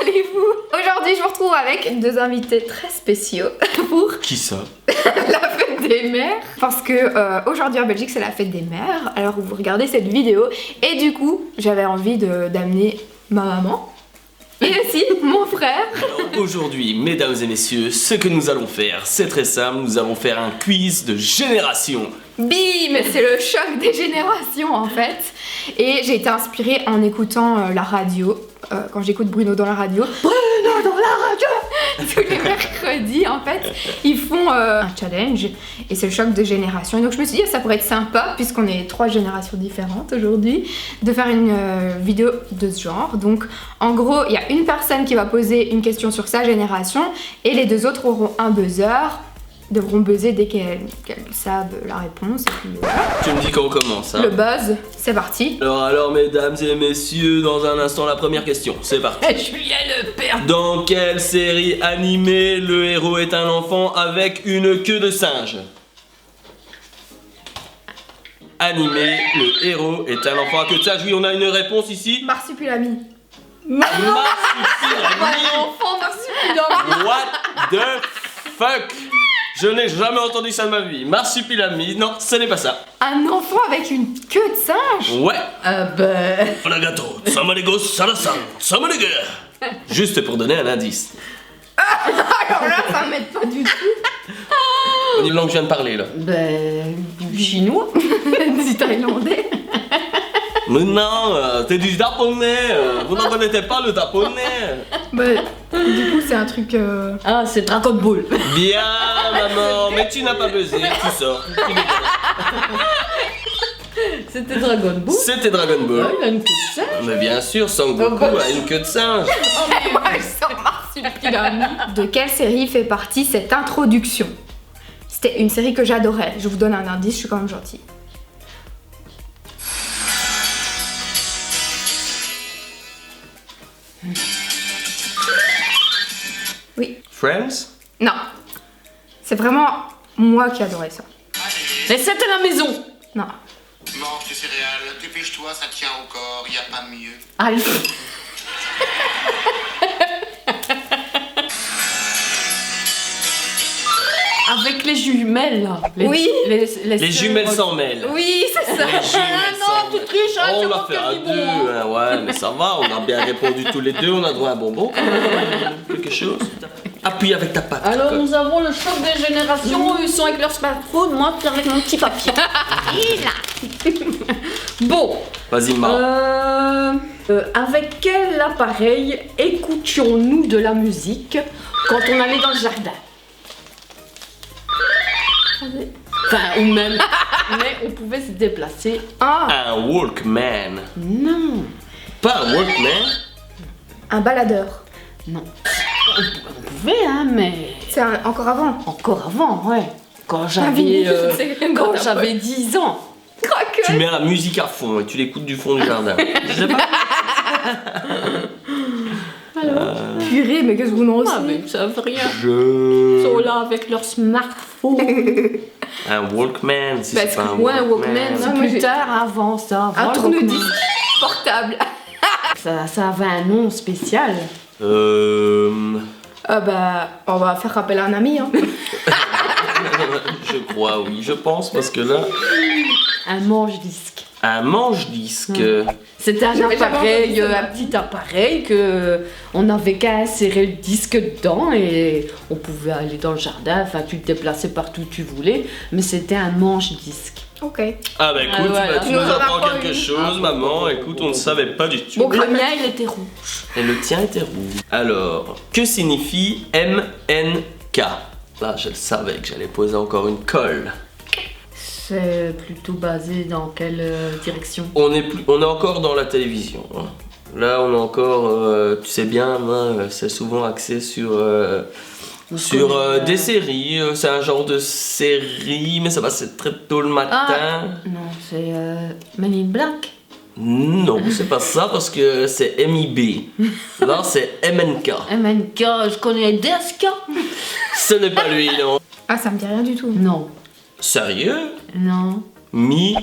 allez-vous? Aujourd'hui, je vous retrouve avec deux invités très spéciaux pour Qui ça? la fête des mères. Parce que aujourd'hui en Belgique, c'est la fête des mères. Alors vous regardez cette vidéo et du coup, j'avais envie d'amener ma maman et aussi mon frère. Alors aujourd'hui, mesdames et messieurs, ce que nous allons faire, c'est très simple, nous allons faire un quiz de génération. Bim! C'est le choc des générations en fait. Et j'ai été inspirée en écoutant la radio. Quand j'écoute Bruno dans la radio. Bruno dans la radio! Tous les mercredis en fait, ils font un challenge. Et c'est le choc de génération. Et donc je me suis dit, ça pourrait être sympa, puisqu'on est 3 générations différentes aujourd'hui, de faire une vidéo de ce genre. Donc en gros, il y a une personne qui va poser une question sur sa génération. Et les deux autres auront un buzzer. Devront buzzer dès qu'elles savent la réponse. Et puis, voilà. Tu me dis qu'on commence, hein? Le buzz, c'est parti. Alors, mesdames et messieurs, dans un instant, la première question, c'est parti. Julien le père. Dans quelle série animée le héros est un enfant avec une queue de singe? Animé, le héros est un enfant à queue de singe. Oui, on a une réponse ici. Marsupilami. Marsupilami. Enfant Marsupilami. What the fuck? Je n'ai jamais entendu ça de ma vie. Marsupilami, non, ce n'est pas ça. Un enfant avec une queue de singe? Ouais. Ben... Alagato, samalego, salasan, samalego. Juste pour donner un indice. Alors là, ça m'aide pas du tout. On dit le langue que je viens de parler là. Ben... Du chinois. Du thaïlandais. Mais non, c'est du japonais. Vous n'en connaissez pas le japonais. Ben... Du coup, c'est un truc... Ah, c'est Dragon Ball. Bien, maman, mais tu n'as pas buzzé, tu sors. C'était Dragon Ball. C'était Dragon Ball. Ouais, il a une queue de singe. Mais bien sûr, Son Goku a une queue de singe. Moi, je sens Marsupilami. De quelle série fait partie cette introduction? C'était une série que j'adorais. Je vous donne un indice, je suis quand même gentille. Oui. Friends? Non. C'est vraiment moi qui adorais ça. Mais c'était la maison. Non. Mange tes céréales, dépêche-toi, ça tient encore, y a pas mieux. Alf. Avec les jumelles là. Oui. Les jumelles s'en mêlent. Oui, c'est ça. Les jumelles non, s'en tu mêlent. triches, hein, Oh, c'est on l'a moi fait qui à ai dit deux, bon, hein, ouais, mais ça va, on a bien répondu tous les deux, on a droit à un bonbon. Quelque chose. Appuie avec ta patte. Alors nous avons le choc des générations, ils sont avec leur smartphone, moi je suis avec mon petit papier. Bon. Vas-y, Ma. Avec quel appareil écoutions-nous de la musique quand on allait dans le jardin? Enfin, ou même, mais on pouvait se déplacer. Ah, Un Walkman. Non, Pas un Walkman. un baladeur. non. On pouvait, hein, mais C'est encore avant. encore avant, ouais. Quand Un j'avais vinyle, c'est quand quand j'avais 10 ans. Quoique. Tu mets la musique à fond et tu l'écoutes du fond du jardin. Je sais pas. Purée, mais qu'est-ce que vous n'en Ah, aussi? mais ils savent rien. Ils sont là avec leur smartphone. Un Walkman, si Parce c'est pas un que, Ouais, Walkman. Walkman, Non, c'est moi, plus j'ai- tard, avant ça. Un avant le tourne-disque Walkman. portable. Ça avait un nom spécial. Ah bah, on va faire appel à un ami. Hein. Je crois, oui, je pense, parce que là, Un manche-disque. un manche-disque. C'était un J'avais jamais appareil, entendu ça. un petit appareil que on n'avait qu'à insérer le disque dedans et on pouvait aller dans le jardin. Enfin, tu te déplaçais partout où tu voulais, mais c'était un manche-disque. Ok. Ah bah écoute, Ah, voilà. tu Tu nous nous en apprends apprends quelque une. chose, maman. Écoute, on ne savait pas du tout. Bon, Le mien, il était rouge. Et le tien était rouge. Alors, que signifie MNK? Là, je le savais que j'allais poser encore une colle. C'est plutôt basé dans quelle direction? On est encore dans la télévision. Hein. Là, on est encore, tu sais bien, hein, c'est souvent axé sur des séries. C'est un genre de série, mais ça passe très tôt le matin. Non, c'est Men in Black. Non, c'est pas ça parce que c'est MIB. Là, c'est MNK. MNK, je connais Deska. Ce n'est pas lui, non. Ah, ça me dit rien du tout. Non, Sérieux? non. Ni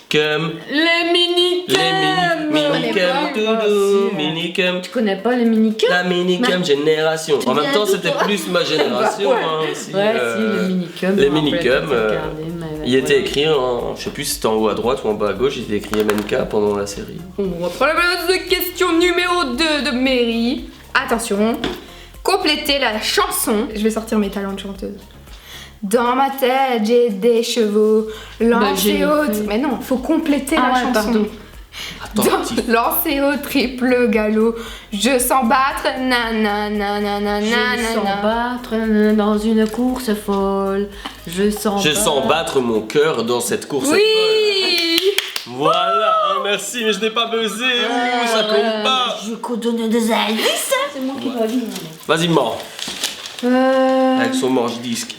Cum. Les minicums. Minicum, doudou, minicum. Tu connais pas les minicums? La minicum génération. En même temps, c'était Bah, plus ma génération. ouais. Hein, aussi, Ouais, si, les minicums. les je me rappelle minicums, quand j'ai regardé, mais il était écrit en. Je sais plus si c'était en haut à droite ou en bas à gauche, il était écrit MNK pendant la série. On reprend la question numéro 2 de Mary. Attention, complétez la chanson. Je vais sortir mes talents de chanteuse. Dans ma tête, j'ai des chevaux lancés j'ai au... fait. Mais non, faut compléter la ouais, chanson. pardon. Attends, petit. Lancé au triple galop, je sens battre nanana. Je sens battre dans une course folle. Je sens battre mon cœur dans cette course folle. Oui. Voilà, hein, merci, mais je n'ai pas buzzé. Ouh, ça compte pas. Je peux donner des indices. C'est moi qui dois dire. Vas-y, mort. Avec son manche-disque.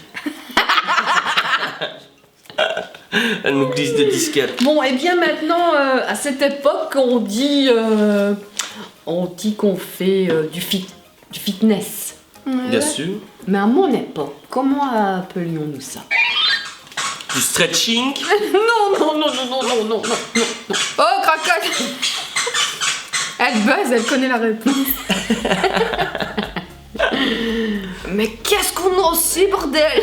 Elle nous glisse des disquettes. Bon, et bien maintenant, à cette époque, on dit qu'on fait du fitness. Bien sûr. Mais à mon époque, comment appelions-nous ça? Du stretching. Non. Oh, cracotte. Elle buzz, elle connaît la réponse. Mais qu'est-ce qu'on en sait, bordel?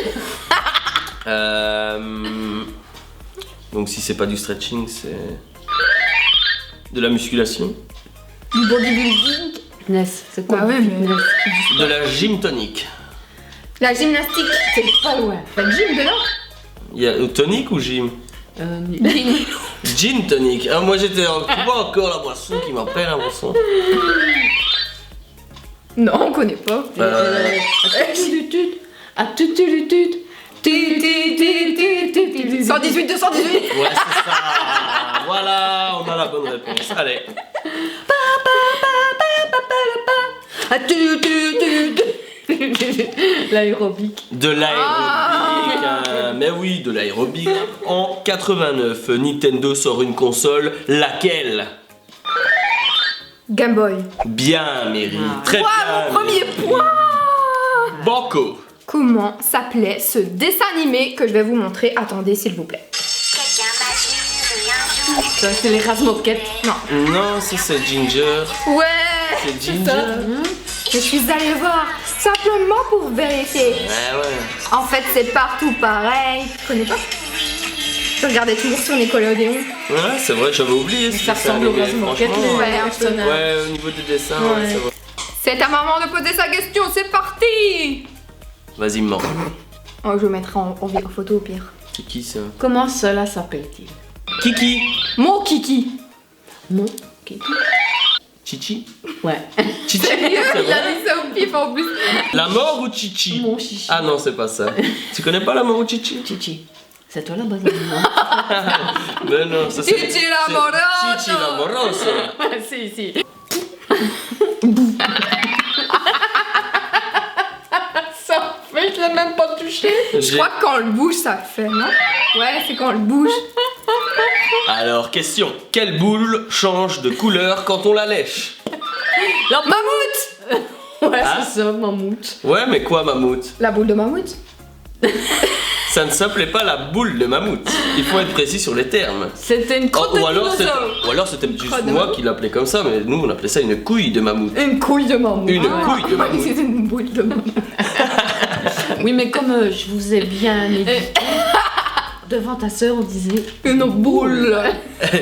Donc si c'est pas du stretching, c'est de la musculation, Du bodybuilding. Fitness, c'est quoi? Bah ouais, mais... de la gym tonique. La gymnastique. C'est pas loin. Pas de gym dedans? Il y a tonique ou gym? Gym. Gin tonique. Ah, moi j'étais en... Tu vois encore la boisson qui m'appelle la boisson. Non, on connaît pas. À tutulutut. 118, 218. Ouais, c'est ça. Voilà, on a la bonne réponse. Allez. L'aérobic. De l'aérobic. Mais oui, de l'aérobic. En 89, Nintendo sort une console. Laquelle? Game Boy. Bien, Mary. Très Wow, bien. mon premier point. Banco. Comment s'appelait ce dessin animé que je vais vous montrer? Attendez, s'il vous plaît. Ça, c'est les Razmoquettes. Non. Non, ça c'est Ginger. Ouais. C'est Ginger. Je suis allée voir simplement pour vérifier. Ouais. En fait, c'est partout pareil. Tu connais pas? Je regardais toujours sur Nickelodeon. Ouais, c'est vrai, j'avais oublié. ce Ça dessin ressemble aux animé, Razmoquettes, franchement. Ouais, un peu. Ouais, au niveau des dessins, ouais, c'est vrai. C'est à maman de poser sa question, c'est parti. Vas-y, mort. Oh, je mettrai en photo au pire. C'est qui ça? Comment cela s'appelle-t-il? Kiki. Mon kiki. Mon Kiki. Chichi. Ouais. Chichi. Il C'est a vrai. mis ça au pif en plus. La mort ou Chichi? Mon chichi. Ah non, c'est pas ça. Tu connais pas la mort ou Chichi? Chichi. C'est toi la bonne. Mais non, ça c'est. Chichi l'amoroso. Chichi l'amoroso. Si. Ça fait, je l'ai même pas touché. Je crois que quand on le bouge, ça fait, non? Ouais, c'est quand on le bouge. Alors, question. Quelle boule change de couleur quand on la lèche? Mammouth. Ouais, Ah. c'est ça, mammouth. Ouais, mais quoi, mammouth? La boule de mammouth. Ça ne s'appelait pas la boule de mammouth. Il faut être précis sur les termes. C'était une crotte de Ou alors dinosaure. c'était juste Crotte de moi mammouth. qui l'appelais comme ça, mais nous on appelait ça une couille de mammouth. Une couille de mammouth. Une couille de mammouth. C'est une boule de mammouth. Oui, mais comme je vous ai bien éduqué, devant ta sœur, on disait Une boule.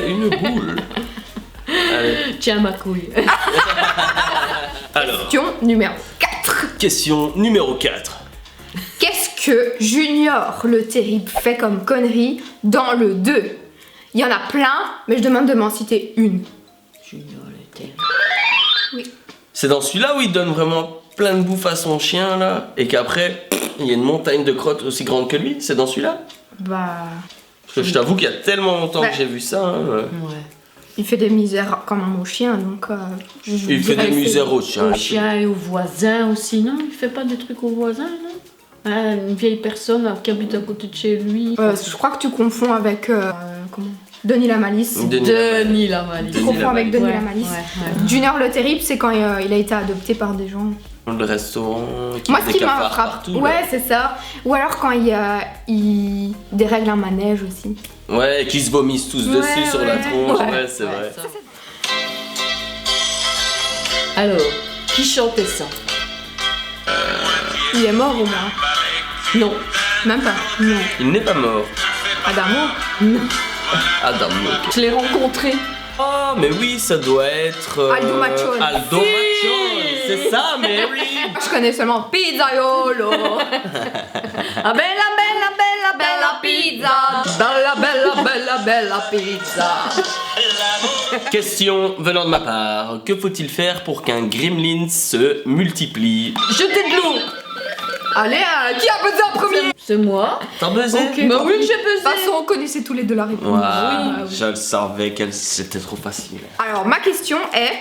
Une boule. Allez. tiens ma couille. Alors, Question numéro 4. question numéro 4. Qu'est-ce que Junior le Terrible fait comme connerie dans le 2? Il y en a plein, mais je demande de m'en citer une. Junior le Terrible. C'est dans celui-là où il donne vraiment plein de bouffe à son chien là, et qu'après il y a une montagne de crottes aussi grande que lui. C'est dans celui-là? Bah. Parce que je t'avoue qu'il y a tellement longtemps Ouais. que j'ai vu ça. Hein. Ouais. Il fait des misères quand même au chien, donc. Il fait des misères au chien. Aux chiens et aux voisins aussi, non? Il fait pas des trucs aux voisins, non? Ah, une vieille personne qui habite à côté de chez lui. Je crois que tu confonds avec. Comment? Denis la Malice. Denis la malice. Tu confonds avec Denis Ouais, la Malice. ouais. Junior le Terrible, c'est quand il a été adopté par des gens. Le restaurant qui Moi, ce qui m'a décapare frappé, partout. ouais, c'est ça. Ou alors quand il dérègle un manège aussi. Là. Ouais, qui se vomissent tous Ouais, dessus sur la ouais. tronche. Ouais. Ouais, c'est vrai. ça. Alors, qui chantait ça? Il est mort au moins. Non. Même pas. Non. Il n'est pas mort. Adamo. Non. Adam, ok. Je l'ai rencontré. Oh, mais oui, ça doit être. Aldo Machon. Aldo Machon, c'est ça, Mary. Je connais seulement Pizzaiolo. Ah bella bella bella bella pizza. Bella bella bella bella pizza. Question venant de ma part. Que faut-il faire pour qu'un gremlin se multiplie? Jetez de l'eau. Allez, qui a buzzé en premier? C'est moi. T'as buzzé? Ok. Bah oui, j'ai De toute pesé. façon, on connaissait tous les deux la réponse. Ouais, Oui. je le savais qu'elle c'était trop facile. Alors, ma question est,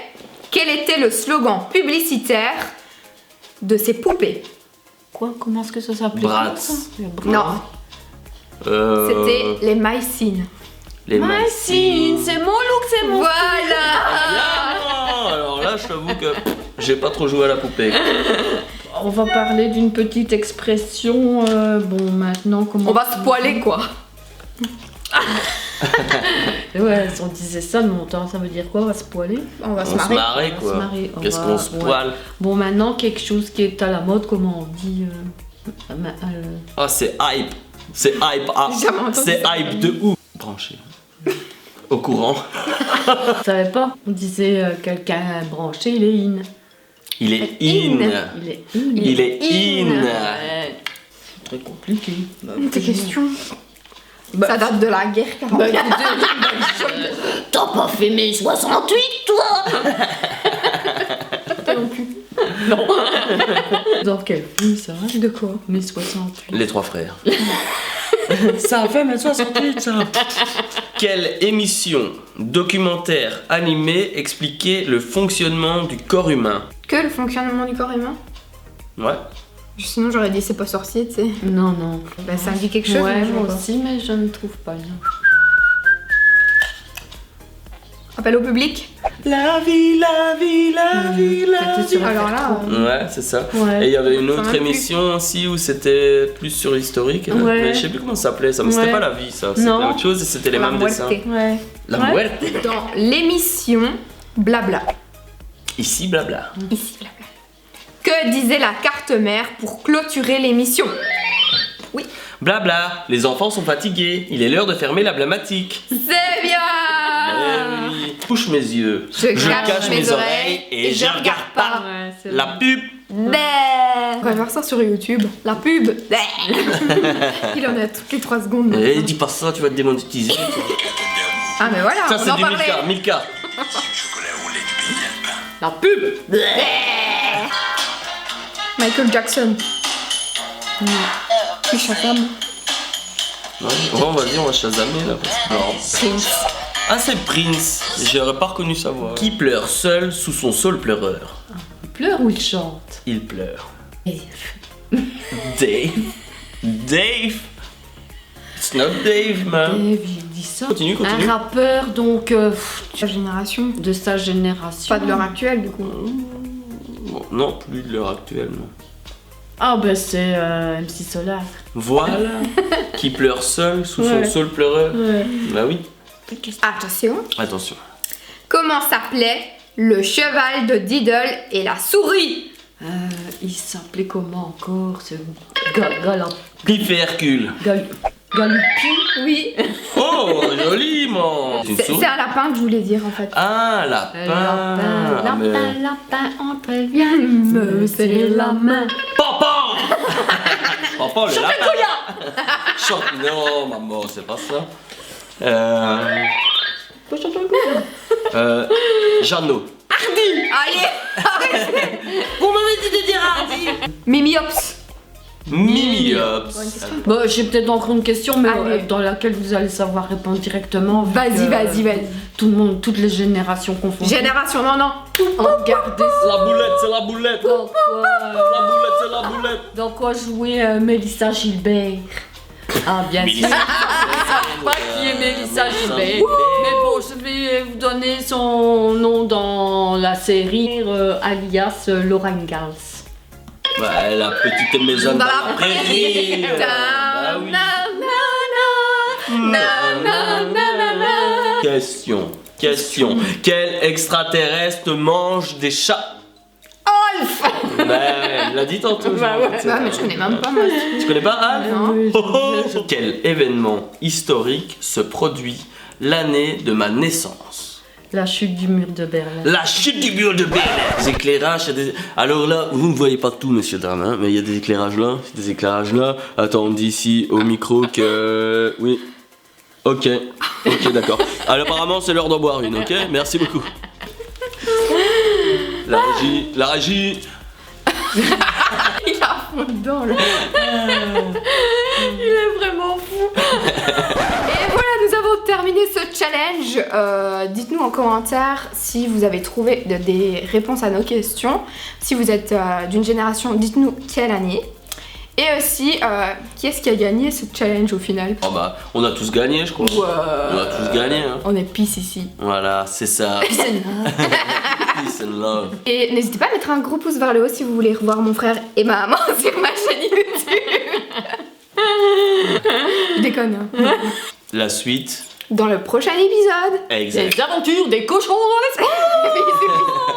quel était le slogan publicitaire de ces poupées? Quoi? Comment est-ce que ça s'appelait? Bratz. ça Non, Euh, c'était les Mycines. les Mycine, c'est mon look, c'est mon. Voilà. Ah, alors là, je t'avoue que j'ai pas trop joué à la poupée. On va parler d'une petite expression. Bon, maintenant, comment. On va se poiler, quoi. Ouais, si on disait ça de mon temps, ça veut dire quoi? On va se poiler? On va se On se marrer. marrait On va se quoi. marrer, on Qu'est-ce va- qu'on se ouais. poile? Bon, maintenant, quelque chose qui est à la mode, comment on dit Ah, c'est hype. C'est hype. Ah, J'ai jamais entendu c'est ça. hype de ouf. Branché. Au courant. Je savais pas. On disait quelqu'un branché, il est in. Il est In. in. Il est in. Il est in. Ouais. C'est très compliqué. Tes questions. Bah, Ça date de la guerre, car Bah écoutez, t'as pas fait mes 68, toi? non plus. Non. Dans quel film ça? De quoi? Mes 68. Les trois frères. Ça a fait mes 68, ça. Quelle émission documentaire animée expliquait le fonctionnement du corps humain? Que le fonctionnement du corps humain? Ouais. Sinon, j'aurais dit c'est pas sorcier, tu sais. Non, non. Bah, ça me dit quelque chose. Ouais, mais je vois moi pas. aussi, mais je ne trouve pas. Non. Appel au public. La vie, la vie, la vie, la C'était sur Alors là, Ouais, c'est ça. Ouais. Et il y avait une Ça autre m'a plu. émission aussi où c'était plus sur l'historique. Ouais. Mais je sais plus comment ça s'appelait. Ça, mais c'était Ouais. pas la vie, ça. C'était Non. autre chose et c'était les La mêmes dessins. muerte. Ouais. La Ouais. muerte. dans l'émission Blabla. Ici, blabla. Ici, Blabla. Que disait la carte mère pour clôturer l'émission? Blabla, les enfants sont fatigués. Il est l'heure de fermer la blamatique. C'est bien. Eh oui. Touche mes yeux. Je cache mes oreilles et je regarde pas. Ouais, c'est La pub. Bé. On va faire ça sur YouTube. La pub. Bé. Il en a toutes les 3 secondes. Eh, dis pas ça, tu vas te démonétiser. toi. Ah, mais voilà, Ça, on c'est en du parlait. Milka. Milka. Chocolat au lait du pays alpin. La pub. Michael Jackson. Puis Shazam. Ouais, on va dire, on va chasamer là. Parce que... non. Prince. Ah, c'est Prince. J'aurais pas reconnu sa voix. Qui pleure seul sous son saule pleureur? Il pleure ou il chante? Il pleure. Dave. Dave. It's not Dave, man. Dave, il dit ça. Continue, continue. Un rappeur, donc, Sa génération. de sa génération. Pas de l'heure actuelle, du coup. Bon, non, plus de l'heure actuelle, non. Ah, bah c'est MC Solar. Voilà. Qui pleure seul sous son Ouais. saule pleureur. Ouais. Bah oui. Attention. Attention. Comment s'appelait le cheval de Diddle et la souris? Il s'appelait comment encore ce Pif et Hercule. Galupi? Oui. Oh, joliment. C'est une C'est souris. un lapin que je voulais dire en fait. Ah, lapin. Lapin, mais- lapin, lapin, entre elles, viens me serrer la main. Papa. Papa, le lapin. Chante. Non, maman, c'est pas ça. Jeannot. Allez, arrêtez. Vous m'avez dit de dire Hardy. Mimiops. Mimiops. Bon, j'ai peut-être encore une question, mais Allez. dans laquelle vous allez savoir répondre directement. vu Vas-y, que, vas-y. Tout le monde, toutes les générations confondues. Génération, non. Regardez La boulette, c'est la boulette. dans quoi, La boulette, c'est la boulette. dans quoi jouait Mélissa Gilbert. Ah, bien sûr. Pas qui est Mélissa Gilbert. Mais bon, je vais vous donner son nom dans la série, alias Laura Ingalls. Bah, la petite maison dans la prairie. Bah oui. Question. Quel extraterrestre mange des chats? Alf. Bah ouais, il l'a dit tantôt. Bah ouais. C'est Bah, mais je connais même pas moi. Tu connais pas Alf? Non. Quel événement historique se produit l'année de ma naissance? La chute du mur de Berlin. La chute du mur de Berlin. Des éclairages, alors là, vous ne voyez pas tout, monsieur Darmin, mais il y a des éclairages là, des éclairages là. Attends, on dit ici au micro que... Oui. Ok, d'accord. Alors apparemment, c'est l'heure d'en boire une, ok? Merci beaucoup. La régie. Il a fond dedans là. Il est vraiment fou. Et voilà, nous avons terminé ce challenge. Dites-nous en commentaire si vous avez trouvé des réponses à nos questions. Si vous êtes d'une génération, dites-nous quelle année. Et aussi, qui est-ce qui a gagné ce challenge au final? Oh bah, on a tous gagné, je crois. On a tous gagné, hein. On est peace ici. Voilà, c'est ça. Peace and love. Peace and love. Et n'hésitez pas à mettre un gros pouce vers le haut si vous voulez revoir mon frère et ma maman sur ma chaîne YouTube. Je déconne. Hein. La suite. Dans le prochain épisode. Exact. Les aventures des cochons dans l'espace. Bisous.